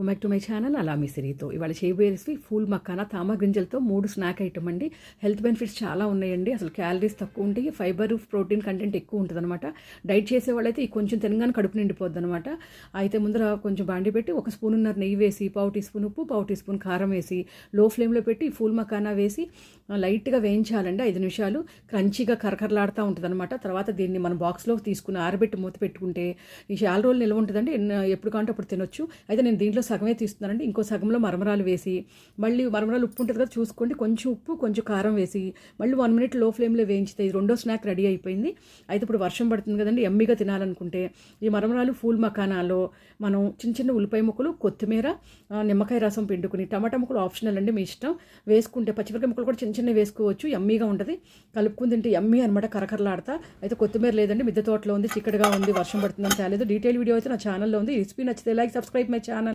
Back to my channel అలా మీ సిరితో ఇవాళ చేయబోయే రెసిపీ ఫూల్ మక్కానా తామా గింజలతో 3 స్నాక్ ఐటమ్ అండి. హెల్త్ బెనిఫిట్స్ చాలా ఉన్నాయండి. అసలు క్యాలరీస్ తక్కువ ఉంటాయి, ఫైబర్ ప్రోటీన్ కంటెంట్ ఎక్కువ ఉంటుంది అనమాట. డైట్ చేసే వాళ్ళైతే ఈ కొంచెం తినగానే కడుపు నిండిపోద్ది అనమాట. అయితే ముందర కొంచెం బాండి పెట్టి 1 స్పూన్నర నెయ్యి వేసి, 1/2 టీ స్పూన్ ఉప్పు, 1/2 టీ స్పూన్ కారం వేసి లో ఫ్లేమ్లో పెట్టి ఫూల్ మక్కానా వేసి లైట్గా వేయించాలండి. 5 నిమిషాలు క్రంచీగా కరకరలాడుతూ ఉంటుంది అనమాట. తర్వాత దీన్ని మనం బాక్స్లో తీసుకుని ఆరబెట్టి మూత పెట్టుకుంటే ఈ చాలా రోజులు నిల్వ ఉంటుందండి. ఎప్పుడు కావాలంటే అప్పుడు తినొచ్చు. అయితే నేను దీంట్లో సగమే తీస్తున్నానండి. ఇంకో సగంలో మరమరాలు వేసి, మళ్ళీ మరమరాలు ఉప్పు ఉంటుంది కదా చూసుకోండి, కొంచెం ఉప్పు కొంచెం కారం వేసి మళ్ళీ 1 మినిట్ లో ఫ్లేమ్లో వేయించితే ఈ రెండో స్నాక్ రెడీ అయిపోయింది. అయితే ఇప్పుడు వర్షం పడుతుంది కదండి, ఎమ్మిగా తినాలనుకుంటే ఈ మరమరాలు ఫూల్ మకానాలో మనం చిన్న చిన్న ఉల్లిపాయ ముక్కలు, కొత్తిమీర, నిమ్మకాయ రసం పిండుకుని, టమాటా ముక్కలు ఆప్షనల్ అండి, మీ ఇష్టం, వేసుకుంటే పచ్చిమిరకాయ ముక్కలు కూడా చిన్న చిన్న వేసుకోవచ్చు. ఎమ్మీగా ఉంటుంది, కలుపుకుని తింటే ఎమ్మీ అనమాట, కరకరలాడతా. అయితే కొత్తిమీర లేదండి, మిద్దె తోటలో ఉంది, చిక్కడగా ఉంది, వర్షం పడుతుందని తేలేదు. డీటెయిల్ వీడియో అయితే నా ఛానల్లో ఉంది. రెసిపీ నచ్చితే లైక్, సబ్స్క్రైబ్ మై ఛానల్.